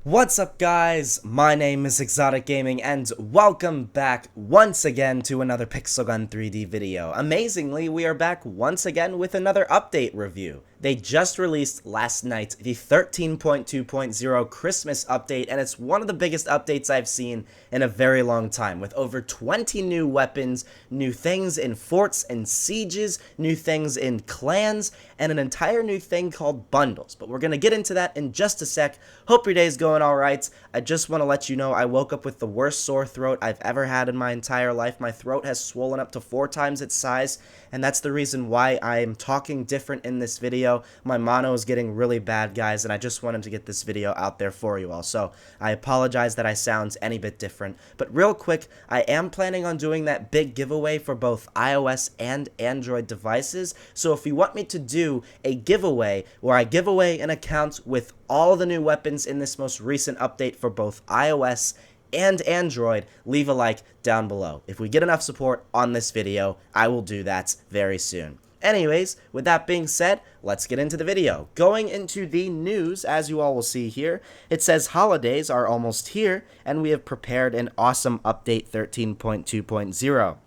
What's up, guys? My name is ExxotikGaming and welcome back once again to another Pixel Gun 3D video. Amazingly, we are back once again with another update review. They just released last night the 13.2.0 Christmas update, and it's one of the biggest updates I've seen in a very long time, with over 20 new weapons, new things in forts and sieges, new things in clans, and an entire new thing called bundles. But we're going to get into that in just a sec. Hope your day's going alright. I just want to let you know I woke up with the worst sore throat I've ever had in my entire life. My throat has swollen up to 4 times its size, and that's the reason why I am talking different in this video. My mono is getting really bad, guys, and I just wanted to get this video out there for you all. So I apologize that I sound any bit different. But real quick, I am planning on doing that big giveaway for both iOS and Android devices. So if you want me to do a giveaway where I give away an account with all the new weapons in this most recent update for both iOS and Android, leave a like down below. If we get enough support on this video, I will do that very soon. Anyways, with that being said, let's get into the video. Going into the news, as you all will see here, it says holidays are almost here, and we have prepared an awesome update 13.2.0.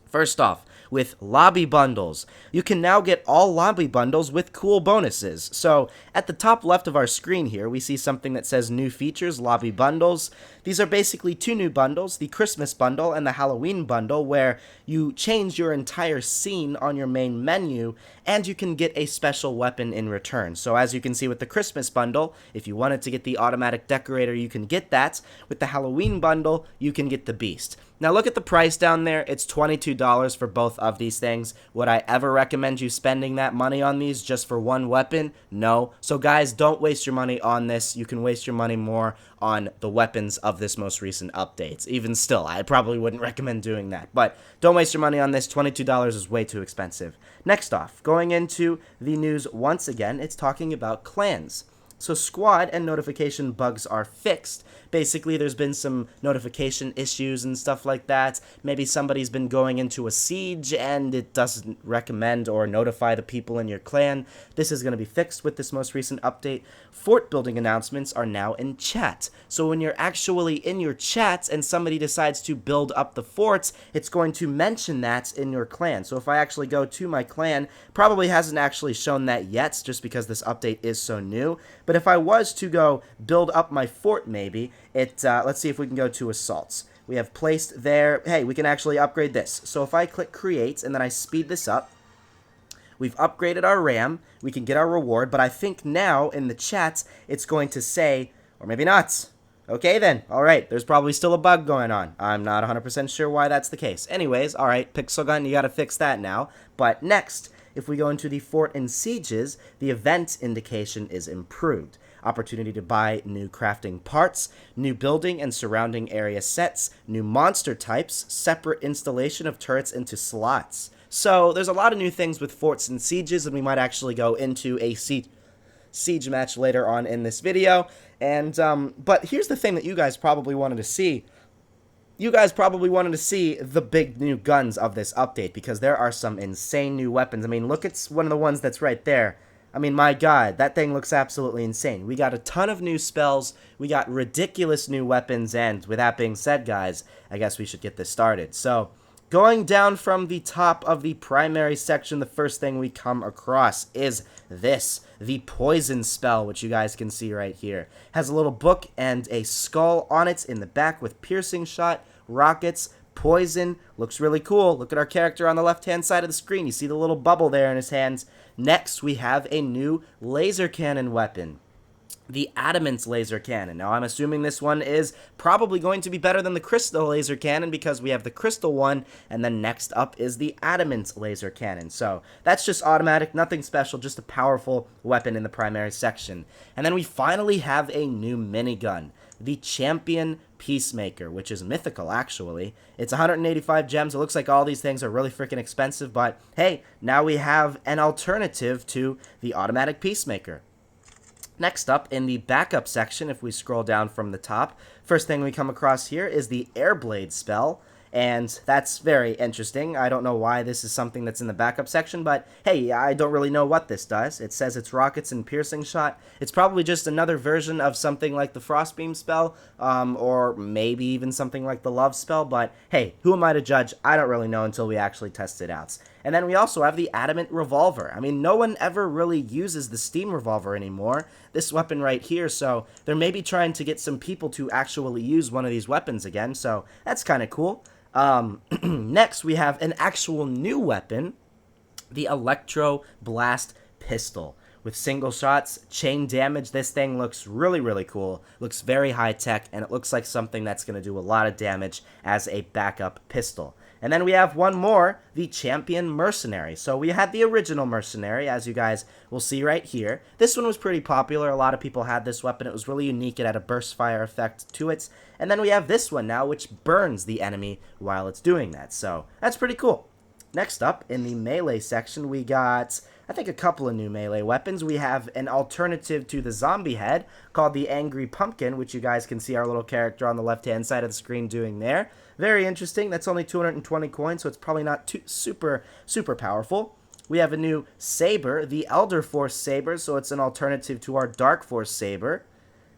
First off, with lobby bundles. You can now get all lobby bundles with cool bonuses. So at the top left of our screen here, we see something that says new features, lobby bundles. These are basically two new bundles, the Christmas bundle and the Halloween bundle, where you change your entire scene on your main menu and you can get a special weapon in return. So as you can see with the Christmas bundle, if you wanted to get the automatic decorator, you can get that. With the Halloween bundle, you can get the beast. Now look at the price down there. It's $22 for both of these things. Would I ever recommend you spending that money on these just for one weapon? No. So guys, don't waste your money on this. You can waste your money more on the weapons of this most recent updates. Even still, I probably wouldn't recommend doing that. But don't waste your money on this. $22 is way too expensive. Next off, going into the news once again, it's talking about clans. So squad and notification bugs are fixed. Basically, there's been some notification issues and stuff like that. Maybe somebody's been going into a siege and it doesn't recommend or notify the people in your clan. This is going to be fixed with this most recent update. Fort building announcements are now in chat. So when you're actually in your chat and somebody decides to build up the forts, it's going to mention that in your clan. So if I actually go to my clan, probably hasn't actually shown that yet just because this update is so new. But if I was to go build up my fort, maybe, let's see if we can go to assaults. We have placed there, hey, we can actually upgrade this. So if I click create and then I speed this up, we've upgraded our RAM, we can get our reward, but I think now in the chat, it's going to say, or maybe not. Okay then, alright, there's probably still a bug going on. I'm not 100% sure why that's the case. Anyways, alright, Pixel Gun, you gotta fix that now. But next, if we go into the fort and sieges, the event indication is improved. Opportunity to buy new crafting parts, new building and surrounding area sets, new monster types, separate installation of turrets into slots. So there's a lot of new things with forts and sieges, and we might actually go into a siege match later on in this video. And but here's the thing that you guys probably wanted to see. You guys probably wanted to see the big new guns of this update, because there are some insane new weapons. I mean, look at one of the ones that's right there. I mean, my god, that thing looks absolutely insane. We got a ton of new spells, we got ridiculous new weapons, and with that being said, guys, I guess we should get this started. So, going down from the top of the primary section, the first thing we come across is this, the poison spell, which you guys can see right here. Has a little book and a skull on it in the back with piercing shot, rockets, poison. Looks really cool. Look at our character on the left-hand side of the screen. You see the little bubble there in his hands. Next, we have a new laser cannon weapon, the Adamant laser cannon. Now, I'm assuming this one is probably going to be better than the crystal laser cannon because we have the crystal one, and then next up is the Adamant laser cannon. So that's just automatic, nothing special, just a powerful weapon in the primary section. And then we finally have a new minigun, the Champion Peacemaker, which is mythical, actually. It's 185 gems. It looks like all these things are really freaking expensive, but hey, now we have an alternative to the automatic Peacemaker. Next up, in the backup section, if we scroll down from the top, first thing we come across here is the Airblade spell, and that's very interesting. I don't know why this is something that's in the backup section, but hey, I don't really know what this does. It says it's rockets and piercing shot. It's probably just another version of something like the Frostbeam spell, or maybe even something like the Love spell, but hey, who am I to judge? I don't really know until we actually test it out. And then we also have the Adamant Revolver. I mean, no one ever really uses the Steam Revolver anymore, this weapon right here, so they're maybe trying to get some people to actually use one of these weapons again, so that's kind of cool. Next, we have an actual new weapon, the Electro Blast Pistol. With single shots, chain damage, this thing looks really, really cool. Looks very high-tech, and it looks like something that's going to do a lot of damage as a backup pistol. And then we have one more, the Champion Mercenary. So we had the original Mercenary, as you guys will see right here. This one was pretty popular. A lot of people had this weapon. It was really unique. It had a burst fire effect to it. And then we have this one now, which burns the enemy while it's doing that. So that's pretty cool. Next up, in the melee section, we got, I think, a couple of new melee weapons. We have an alternative to the zombie head called the Angry Pumpkin, which you guys can see our little character on the left-hand side of the screen doing there. Very interesting. That's only 220 coins, so it's probably not too super powerful. We have a new saber, the Elder Force Saber, so it's an alternative to our Dark Force Saber.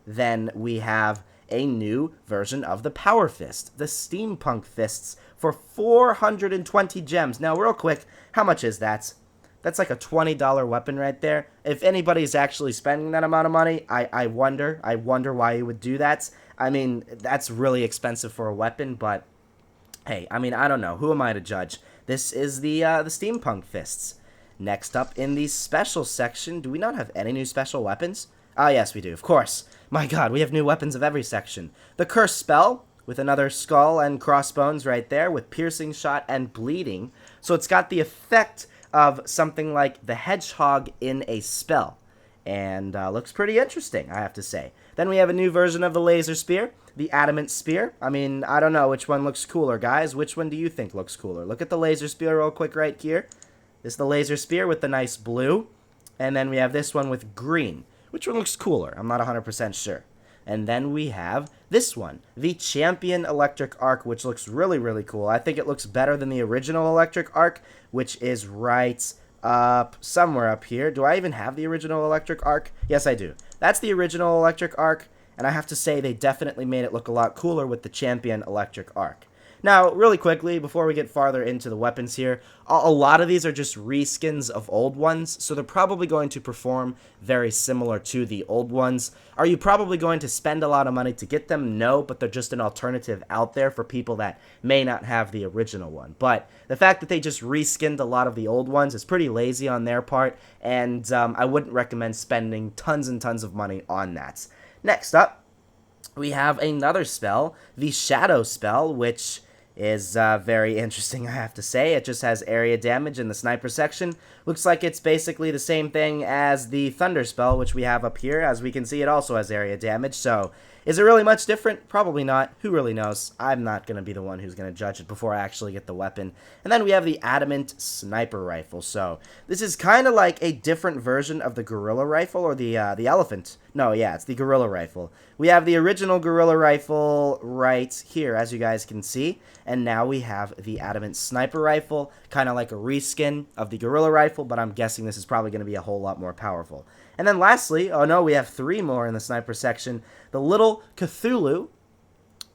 Then we have a new version of the Power Fist, the Steampunk Fists, for 420 gems. Now, real quick, how much is that? That's like a $20 weapon right there. If anybody's actually spending that amount of money, I wonder why you would do that. I mean, that's really expensive for a weapon, but hey, I mean, I don't know. Who am I to judge? This is the Steampunk Fists. Next up in the special section, do we not have any new special weapons? Ah, yes, we do, of course. My god, we have new weapons of every section. The Curse Spell, with another skull and crossbones right there, with piercing shot and bleeding. So it's got the effect of something like the Hedgehog in a spell. And looks pretty interesting, I have to say. Then we have a new version of the Laser Spear, the Adamant Spear. I mean, I don't know which one looks cooler, guys. Which one do you think looks cooler? Look at the Laser Spear real quick right here. This is the Laser Spear with the nice blue. And then we have this one with green. Which one looks cooler? I'm not 100% sure. And then we have this one, the Champion Electric Arc, which looks really, really cool. I think it looks better than the original Electric Arc, which is right up somewhere up here. Do I even have the original Electric Arc? Yes, I do. That's the original Electric Arc, and I have to say they definitely made it look a lot cooler with the Champion Electric Arc. Now, really quickly, before we get farther into the weapons here, a lot of these are just reskins of old ones, so they're probably going to perform very similar to the old ones. Are you probably going to spend a lot of money to get them? No, but they're just an alternative out there for people that may not have the original one. But the fact that they just reskinned a lot of the old ones is pretty lazy on their part, and I wouldn't recommend spending tons and tons of money on that. Next up, we have another spell, the Shadow Spell, which is very interesting, I have to say. It just has area damage in the sniper section. Looks like it's basically the same thing as the Thunder Spell, which we have up here. As we can see, it also has area damage, so is it really much different? Probably not. Who really knows? I'm not going to be the one who's going to judge it before I actually get the weapon. And then we have the Adamant Sniper Rifle. So this is kind of like a different version of the Gorilla Rifle or the Elephant. No, yeah, it's the Gorilla Rifle. We have the original Gorilla Rifle right here, as you guys can see. And now we have the Adamant Sniper Rifle, kind of like a reskin of the Gorilla Rifle, but I'm guessing this is probably going to be a whole lot more powerful. And then lastly, oh no, we have three more in the sniper section. The Little Cthulhu.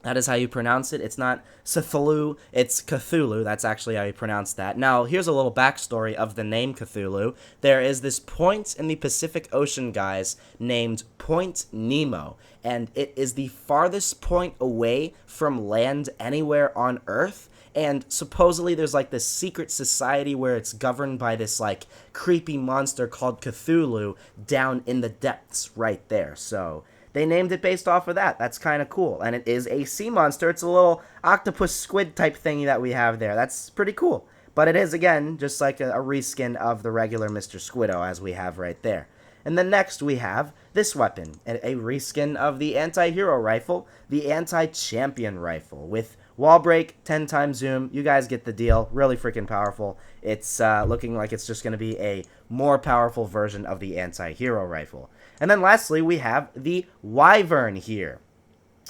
That is how you pronounce it. It's not Cthulhu, it's Cthulhu. That's actually how you pronounce that. Now, here's a little backstory of the name Cthulhu. There is this point in the Pacific Ocean, guys, named Point Nemo. And it is the farthest point away from land anywhere on Earth. And supposedly there's like this secret society where it's governed by this like creepy monster called Cthulhu down in the depths right there. So they named it based off of that. That's kind of cool. And it is a sea monster. It's a little octopus squid type thingy that we have there. That's pretty cool. But it is, again, just like a reskin of the regular Mr. Squiddo as we have right there. And then next we have this weapon, a reskin of the anti-hero rifle, the anti-champion rifle, with wall break, 10 times zoom. You guys get the deal. Really freaking powerful. It's looking like it's just going to be a more powerful version of the anti-hero rifle. And then lastly, we have the Wyvern here.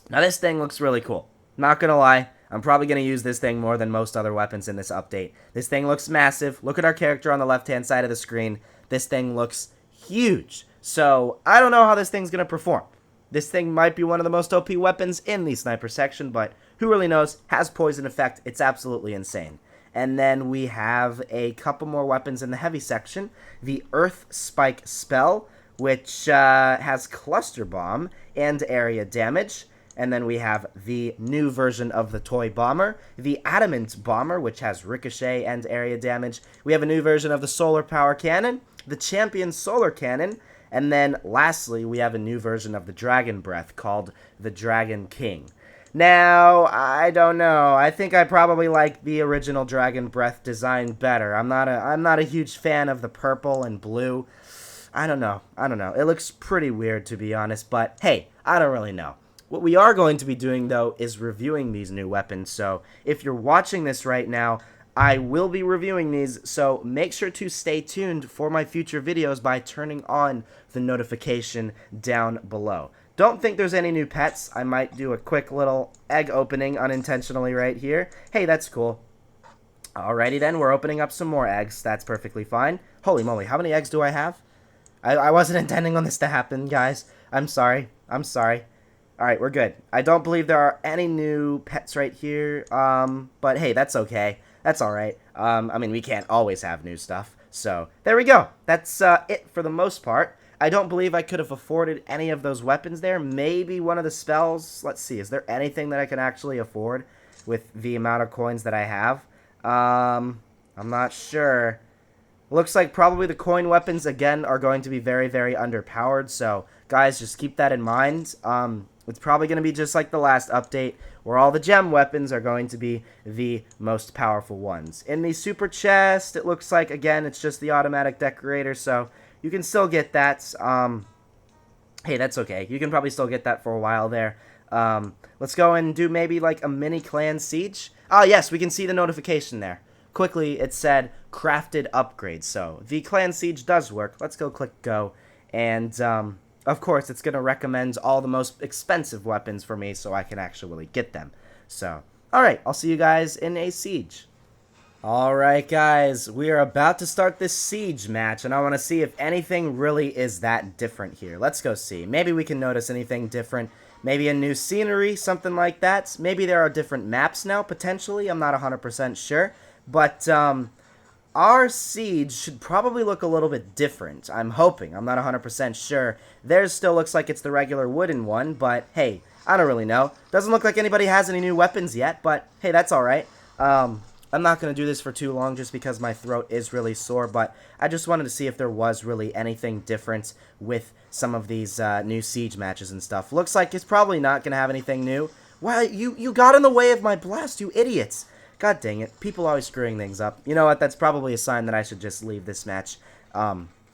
Now this thing looks really cool. Not going to lie. I'm probably going to use this thing more than most other weapons in this update. This thing looks massive. Look at our character on the left-hand side of the screen. This thing looks huge. So, I don't know how this thing's going to perform. This thing might be one of the most OP weapons in the sniper section, but who really knows? Has poison effect. It's absolutely insane. And then we have a couple more weapons in the heavy section. The Earth Spike Spell, which has Cluster Bomb and area damage. And then we have the new version of the Toy Bomber, the Adamant Bomber, which has Ricochet and area damage. We have a new version of the Solar Power Cannon, the Champion Solar Cannon, and then, lastly, we have a new version of the Dragon Breath called the Dragon King. Now, I don't know. I think I probably like the original Dragon Breath design better. I'm not a huge fan of the purple and blue. I don't know. It looks pretty weird, to be honest, but hey, I don't really know. What we are going to be doing, though, is reviewing these new weapons, so if you're watching this right now, I will be reviewing these, so make sure to stay tuned for my future videos by turning on the notification down below. Don't think there's any new pets. I might do a quick little egg opening unintentionally right here. Hey, that's cool. Alrighty then, we're opening up some more eggs. That's perfectly fine. Holy moly, how many eggs do I have? I wasn't intending on this to happen, guys. I'm sorry. Alright, we're good. I don't believe there are any new pets right here, but hey, that's okay. That's alright. I mean, we can't always have new stuff. So, there we go. That's it for the most part. I don't believe I could have afforded any of those weapons there. Maybe one of the spells. Let's see. Is there anything that I can actually afford with the amount of coins that I have? I'm not sure. Looks like probably the coin weapons, again, are going to be very, very underpowered. So, guys, just keep that in mind. It's probably going to be just like the last update, where all the gem weapons are going to be the most powerful ones. In the super chest, it looks like, again, it's just the automatic decorator, so you can still get that. Hey, that's okay. You can probably still get that for a while there. Let's go and do maybe like a mini clan siege. Oh, yes, we can see the notification there. Quickly, it said crafted upgrades, so the clan siege does work. Let's go click go, and of course, it's going to recommend all the most expensive weapons for me so I can actually get them. So, alright, I'll see you guys in a siege. Alright guys, we are about to start this siege match, and I want to see if anything really is that different here. Let's go see. Maybe we can notice anything different. Maybe a new scenery, something like that. Maybe there are different maps now, potentially. I'm not 100% sure. But, our siege should probably look a little bit different. I'm hoping. I'm not 100% sure. Theirs still looks like it's the regular wooden one, but hey, I don't really know. Doesn't look like anybody has any new weapons yet, but hey, that's alright. I'm not going to do this for too long just because my throat is really sore, but I just wanted to see if there was really anything different with some of these new siege matches and stuff. Looks like it's probably not going to have anything new. Wow, you got in the way of my blast, you idiots. God dang it. People always screwing things up. You know what? That's probably a sign that I should just leave this match.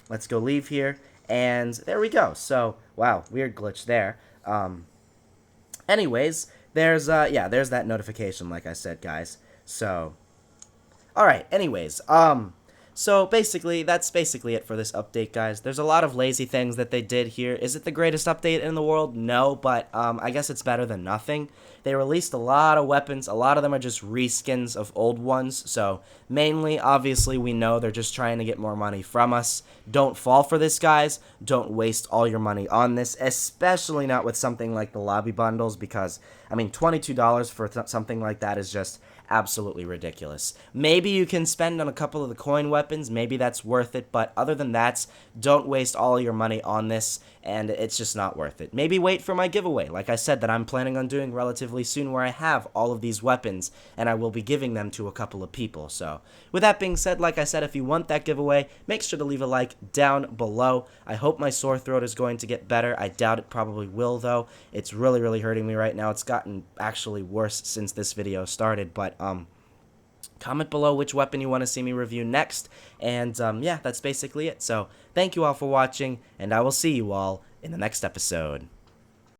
Let's go leave here. And there we go. So, wow. Weird glitch there. Anyways, there's that notification, like I said, guys. So, alright. Anyways, so basically, that's basically it for this update, guys. There's a lot of lazy things that they did here. Is it the greatest update in the world? No, but I guess it's better than nothing. They released a lot of weapons. A lot of them are just reskins of old ones. So mainly, obviously, we know they're just trying to get more money from us. Don't fall for this, guys. Don't waste all your money on this, especially not with something like the lobby bundles, because, I mean, $22 for something like that is just absolutely ridiculous. Maybe you can spend on a couple of the coin weapons, maybe that's worth it, but other than that, don't waste all your money on this, and it's just not worth it. Maybe wait for my giveaway, like I said, that I'm planning on doing relatively soon, where I have all of these weapons, and I will be giving them to a couple of people. So, with that being said, like I said, if you want that giveaway, make sure to leave a like down below. I hope my sore throat is going to get better. I doubt it probably will, though. It's really, really hurting me right now. It's gotten actually worse since this video started, but comment below which weapon you want to see me review next, and yeah, that's basically it. So, thank you all for watching, and I will see you all in the next episode.